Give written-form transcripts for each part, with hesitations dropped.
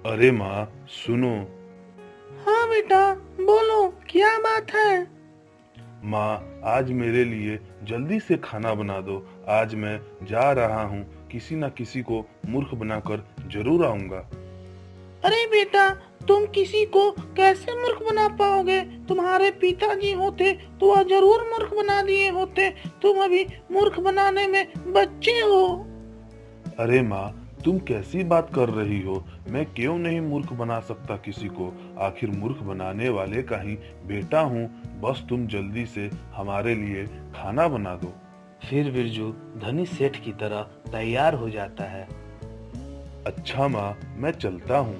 अरे माँ, सुनो। हाँ बेटा, बोलो क्या बात है। माँ, आज मेरे लिए जल्दी से खाना बना दो। आज मैं जा रहा हूँ, किसी न किसी को मूर्ख बनाकर जरूर आऊंगा। अरे बेटा, तुम किसी को कैसे मूर्ख बना पाओगे? तुम्हारे पिताजी होते तो वह जरूर मूर्ख बना दिए होते। तुम अभी मूर्ख बनाने में बच्चे हो। अरे माँ, तुम कैसी बात कर रही हो? मैं क्यों नहीं मूर्ख बना सकता किसी को? आखिर मूर्ख बनाने वाले का ही बेटा हूँ। बस तुम जल्दी से हमारे लिए खाना बना दो। फिर बिरजू धनी सेठ की तरह तैयार हो जाता है। अच्छा माँ, मैं चलता हूँ।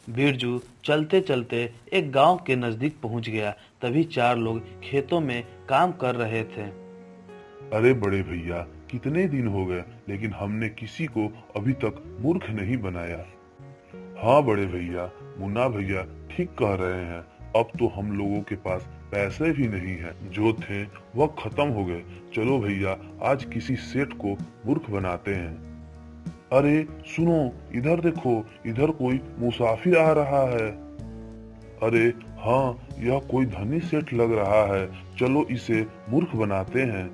बिरजू चलते चलते एक गांव के नजदीक पहुंच गया। तभी चार लोग खेतों में काम कर रहे थे। अरे बड़े भैया, कितने दिन हो गए लेकिन हमने किसी को अभी तक मूर्ख नहीं बनाया। हाँ बड़े भैया, मुन्ना भैया ठीक कह रहे हैं। अब तो हम लोगों के पास पैसे भी नहीं हैं। जो थे वह खत्म हो गए। चलो भैया, आज किसी सेठ को मूर्ख बनाते हैं। अरे सुनो, इधर देखो, इधर कोई मुसाफिर आ रहा है। अरे हाँ, यह कोई धनी सेठ लग रहा है। चलो इसे मूर्ख बनाते हैं।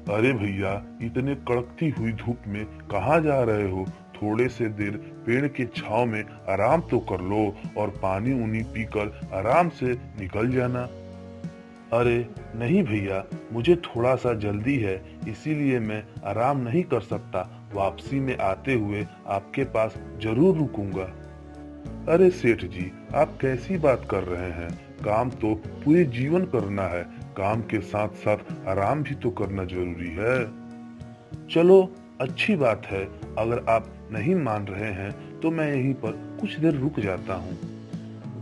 अरे भैया, इतने कड़कती हुई धूप में कहाँ जा रहे हो? थोड़े से देर पेड़ के छांव में आराम तो कर लो और पानी उनी पीकर आराम से निकल जाना। अरे नहीं भैया, मुझे थोड़ा सा जल्दी है, इसीलिए मैं आराम नहीं कर सकता। वापसी में आते हुए आपके पास जरूर रुकूंगा। अरे सेठ जी, आप कैसी बात कर रहे हैं? काम तो पूरे जीवन करना है। काम के साथ साथ आराम भी तो करना जरूरी है। चलो अच्छी बात है, अगर आप नहीं मान रहे हैं तो मैं यहीं पर कुछ देर रुक जाता हूँ।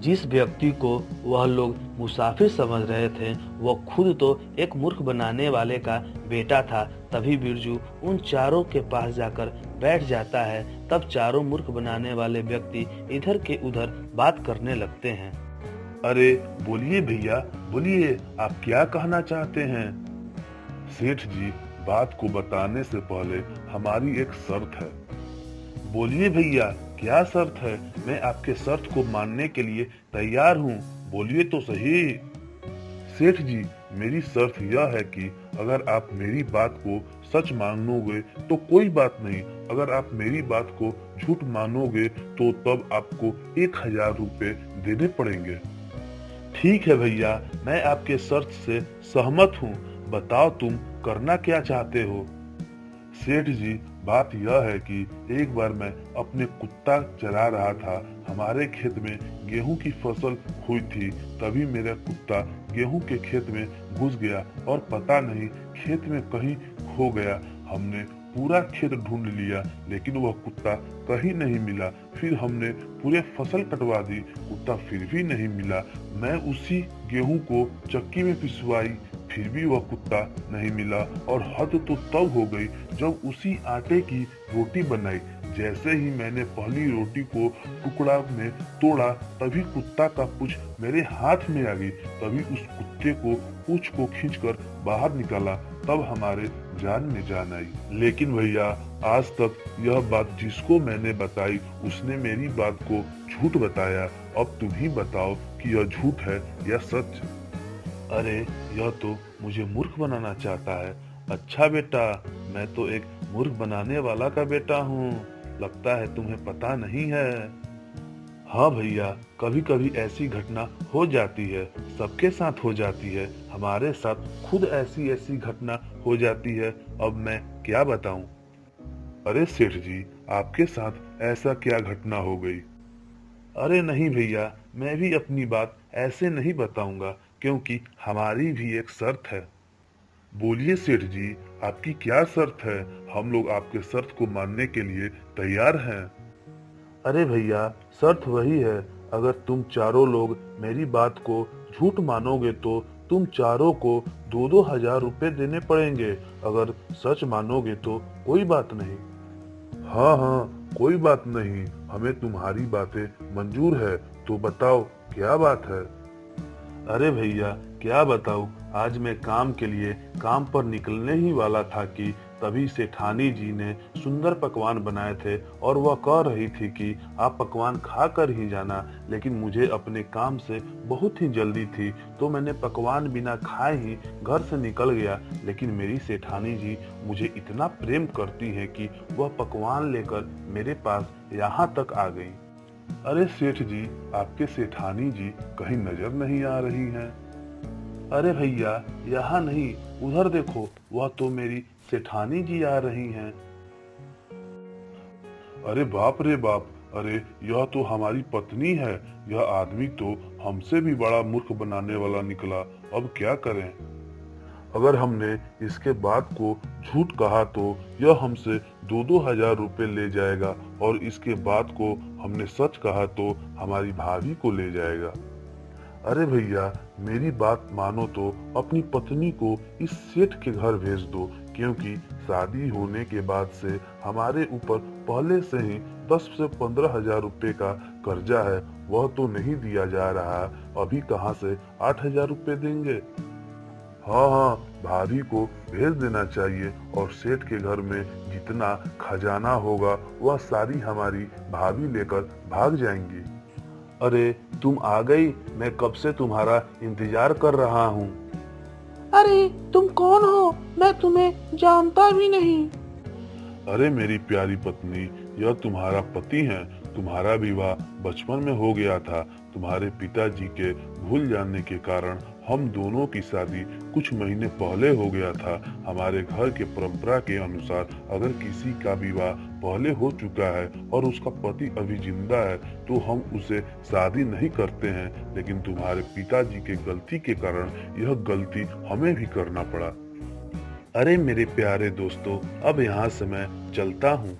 जिस व्यक्ति को वह लोग मुसाफिर समझ रहे थे वह खुद तो एक मूर्ख बनाने वाले का बेटा था। तभी बिरजू उन चारों के पास जाकर बैठ जाता है। तब चारों मूर्ख बनाने वाले व्यक्ति इधर के उधर बात करने लगते हैं। अरे बोलिए भैया, बोलिए, आप क्या कहना चाहते हैं? सेठ जी, बात को बताने से पहले हमारी एक शर्त है। बोलिए भैया, क्या शर्त है? मैं आपके शर्त को मानने के लिए तैयार हूँ। बोलिए तो सही। सेठ जी, मेरी शर्त यह है कि अगर आप मेरी बात को सच मानोगे तो कोई बात नहीं। अगर आप मेरी बात को झूठ मानोगे तो तब आपको 1000 रुपए देने पड़ेंगे। ठीक है भैया, मैं आपके शर्त से सहमत हूँ। बताओ तुम करना क्या चाहते हो? सेठ जी, बात यह है कि एक बार मैं अपने कुत्ता चरा रहा था। हमारे खेत में गेहूं की फसल हुई थी। तभी मेरा कुत्ता गेहूं के खेत में घुस गया और पता नहीं खेत में कहीं खो गया। हमने पूरा खेत ढूंढ लिया लेकिन वह कुत्ता कहीं नहीं मिला। फिर हमने पूरे फसल कटवा दी, कुत्ता फिर भी नहीं मिला। मैं उसी गेहूं को चक्की में पिसवाई, फिर भी वह कुत्ता नहीं मिला। और हद तो तब हो गई जब उसी आटे की रोटी बनाई। जैसे ही मैंने पहली रोटी को टुकड़ा में तोड़ा तभी कुत्ता का पूंछ मेरे हाथ में आ गई। तभी उस कुत्ते को पूंछ को खींचकर बाहर निकाला। तब हमारे जान में जान आई। लेकिन भैया, आज तक यह बात जिसको मैंने बताई उसने मेरी बात को झूठ बताया। अब तुम ही बताओ कि यह झूठ है या सच? अरे यह तो मुझे मूर्ख बनाना चाहता है। अच्छा बेटा, मैं तो एक मूर्ख बनाने वाला का बेटा हूँ। लगता है तुम्हें पता नहीं है। हाँ भैया, कभी कभी ऐसी घटना हो जाती है, सबके साथ हो जाती है। हमारे साथ खुद ऐसी ऐसी घटना हो जाती है। अब मैं क्या बताऊं? अरे सेठ जी, आपके साथ ऐसा क्या घटना हो गई? अरे नहीं भैया, मैं भी अपनी बात ऐसे नहीं बताऊंगा, क्योंकि हमारी भी एक शर्त है। बोलिए सेठ जी, आपकी क्या शर्त है? हम लोग आपके शर्त को मानने के लिए तैयार हैं। अरे भैया, शर्त वही है, अगर तुम चारों लोग मेरी बात को झूठ मानोगे तो तुम चारों को 2-2 हजार रुपए देने पड़ेंगे। अगर सच मानोगे तो कोई बात नहीं। हाँ हाँ, कोई बात नहीं, हमें तुम्हारी बातें मंजूर है। तो बताओ क्या बात है? अरे भैया, क्या बताऊं, आज मैं काम के लिए काम पर निकलने ही वाला था कि तभी सेठानी जी ने सुंदर पकवान बनाए थे और वह कह रही थी कि आप पकवान खा कर ही जाना, लेकिन मुझे अपने काम से बहुत ही जल्दी थी तो मैंने पकवान बिना खाए ही घर से निकल गया। लेकिन मेरी सेठानी जी मुझे इतना प्रेम करती है कि वह पकवान लेकर मेरे पास यहाँ तक आ गई। अरे सेठ जी, आपके सेठानी जी कहीं नजर नहीं आ रही हैं? अरे भैया, यहाँ नहीं, उधर देखो, वह तो मेरी सेठानी जी आ रही हैं। अरे बाप रे बाप, अरे यह तो हमारी पत्नी है। यह आदमी तो हमसे भी बड़ा मूर्ख बनाने वाला निकला। अब क्या करें? अगर हमने इसके बात को झूठ कहा तो यह हमसे 2-2 हजार रुपए ले जाएगा, और इसके बात को हमने सच कहा तो हमारी भाभी को ले जाएगा। अरे भैया, मेरी बात मानो तो अपनी पत्नी को इस सेठ के घर भेज दो, क्योंकि शादी होने के बाद से हमारे ऊपर पहले से ही 10 से 15 हजार रुपए का कर्जा है। वह तो नहीं दिया जा रहा, अभी कहाँ से 8 हजार रुपए देंगे? हाँ, भाभी को भेज देना चाहिए, और सेठ के घर में जितना खजाना होगा वह सारी हमारी भाभी लेकर भाग जाएंगी। अरे तुम आ गई, मैं कब से तुम्हारा इंतजार कर रहा हूँ। अरे तुम कौन हो? मैं तुम्हें जानता भी नहीं। अरे मेरी प्यारी पत्नी, यह तुम्हारा पति है। तुम्हारा विवाह बचपन में हो गया था। तुम्हारे पिताजी के भूल जाने के कारण हम दोनों की शादी कुछ महीने पहले हो गया था। हमारे घर के परंपरा के अनुसार अगर किसी का विवाह पहले हो चुका है और उसका पति अभी जिंदा है तो हम उसे शादी नहीं करते हैं, लेकिन तुम्हारे पिताजी के गलती के कारण यह गलती हमें भी करना पड़ा। अरे मेरे प्यारे दोस्तों, अब यहाँ से मैं चलता हूँ।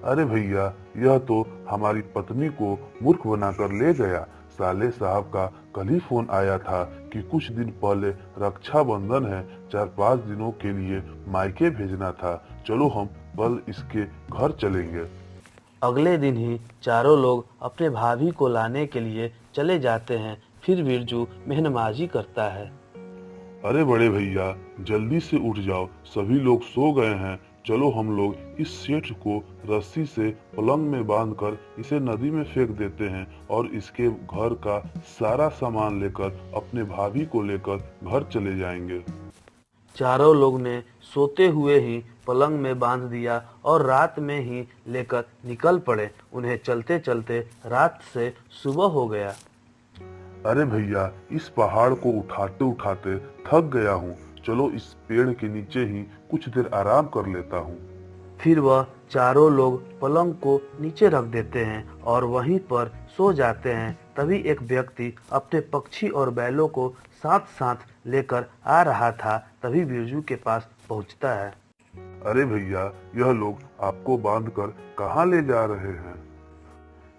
अरे भैया, यह तो हमारी पत्नी को मूर्ख बनाकर ले गया। साले साहब का कल ही फोन आया था कि कुछ दिन पहले रक्षाबंधन है, 4-5 दिनों के लिए मायके भेजना था। चलो हम कल इसके घर चलेंगे। अगले दिन ही चारों लोग अपने भाभी को लाने के लिए चले जाते हैं। फिर बिरजू मेहनबाजी करता है। अरे बड़े भैया, जल्दी से उठ जाओ, सभी लोग सो गए हैं। चलो हम लोग इस सेठ को रस्सी से पलंग में बांधकर इसे नदी में फेंक देते हैं और इसके घर का सारा सामान लेकर अपने भाभी को लेकर घर चले जाएंगे। चारों लोग ने सोते हुए ही पलंग में बांध दिया और रात में ही लेकर निकल पड़े। उन्हें चलते चलते रात से सुबह हो गया। अरे भैया, इस पहाड़ को उठाते उठाते थक गया हूँ। चलो इस पेड़ के नीचे ही कुछ देर आराम कर लेता हूँ। फिर वह चारों लोग पलंग को नीचे रख देते हैं और वहीं पर सो जाते हैं। तभी एक व्यक्ति अपने पक्षी और बैलों को साथ साथ लेकर आ रहा था। तभी बिरजू के पास पहुंचता है। अरे भैया, यह लोग आपको बांधकर कहाँ ले जा रहे हैं?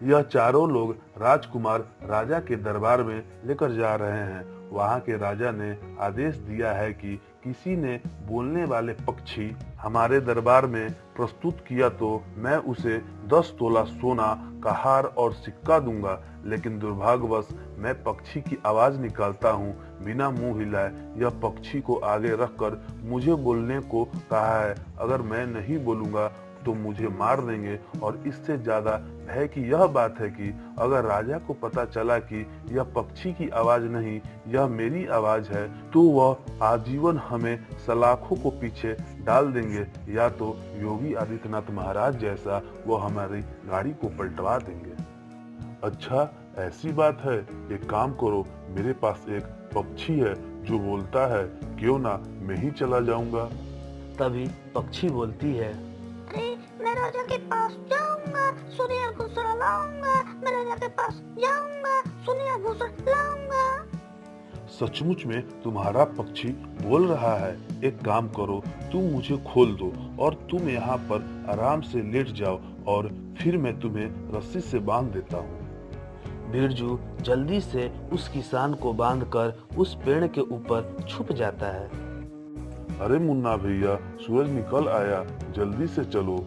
यह चारों लोग राजकुमार राजा के दरबार में लेकर जा रहे हैं। वहाँ के राजा ने आदेश दिया है कि किसी ने बोलने वाले पक्षी हमारे दरबार में प्रस्तुत किया तो मैं उसे 10 तोला सोना का हार और सिक्का दूंगा। लेकिन दुर्भाग्यवश मैं पक्षी की आवाज निकालता हूँ बिना मुंह हिलाए। यह पक्षी को आगे रखकर मुझे बोलने को कहा है। अगर मैं नहीं बोलूंगा तो मुझे मार देंगे, और इससे ज्यादा भय की यह बात है कि अगर राजा को पता चला कि यह पक्षी की आवाज नहीं, यह मेरी आवाज है, तो वह आजीवन हमें सलाखों को पीछे डाल देंगे, या तो योगी आदित्यनाथ महाराज जैसा वह हमारी गाड़ी को पलटवा देंगे। अच्छा, ऐसी बात है। एक काम करो, मेरे पास एक पक्षी है जो बोलता है, क्यों ना मैं ही चला जाऊंगा। तभी पक्षी बोलती है, मैं राजा के पास जाऊंगा, सुनिया घुसड़ लाऊंगा। मैं राजा के पास जाऊंगा, सुनिया घुसड़ लाऊंगा। सचमुच में तुम्हारा पक्षी बोल रहा है। एक काम करो, तुम मुझे खोल दो और तुम यहाँ पर आराम से लेट जाओ, और फिर मैं तुम्हें रस्सी से बांध देता हूँ। बिरजू जल्दी से उस किसान को बांधकर उस पेड़ के ऊपर छुप जाता है। अरे मुन्ना भैया, सूरज निकल आया, जल्दी से चलो।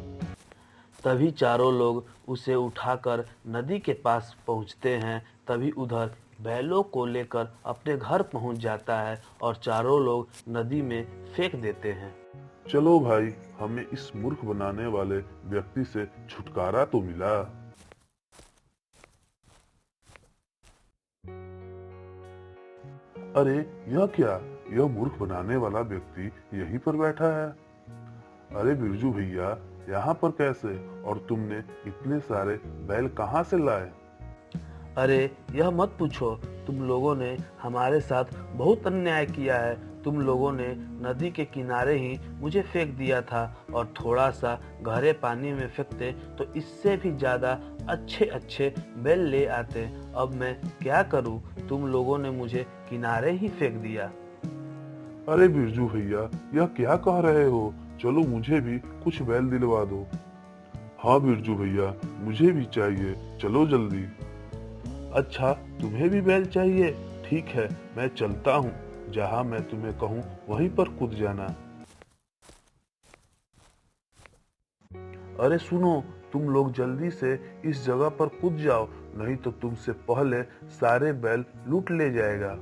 तभी चारों लोग उसे उठाकर नदी के पास पहुंचते हैं। तभी उधर बैलों को लेकर अपने घर पहुंच जाता है और चारों लोग नदी में फेंक देते हैं। चलो भाई, हमें इस मूर्ख बनाने वाले व्यक्ति से छुटकारा तो मिला। अरे यह क्या, यह मूर्ख बनाने वाला व्यक्ति यहीं पर बैठा है। अरे बिरजू भैया, यहाँ पर कैसे, और तुमने इतने सारे बैल कहाँ से लाए? अरे यह मत पूछो, तुम लोगों ने हमारे साथ बहुत अन्याय किया है। तुम लोगों ने नदी के किनारे ही मुझे फेंक दिया था और थोड़ा सा गहरे पानी में फेंकते तो इससे भी ज़्यादा अच्छे अच्छे बैल ले आते। अब मैं क्या करूं? तुम लोगों ने मुझे किनारे ही फेंक दिया। अरे बिरजू भैया, यह क्या कह रहे हो? चलो मुझे भी कुछ बैल दिलवा दो। हाँ बिरजू भैया, मुझे भी चाहिए, चलो जल्दी। अच्छा, तुम्हें भी बैल चाहिए? ठीक है, मैं चलता हूँ। जहाँ मैं तुम्हें कहूँ वहीं पर कूद जाना। अरे सुनो, तुम लोग जल्दी से इस जगह पर कूद जाओ, नहीं तो तुमसे पहले सारे बैल लूट ले जाएगा।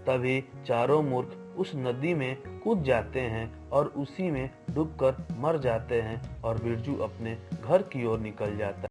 तभी चारों मूर्ख उस नदी में कूद जाते हैं और उसी में डूबकर मर जाते हैं और बिरजू अपने घर की ओर निकल जाता है।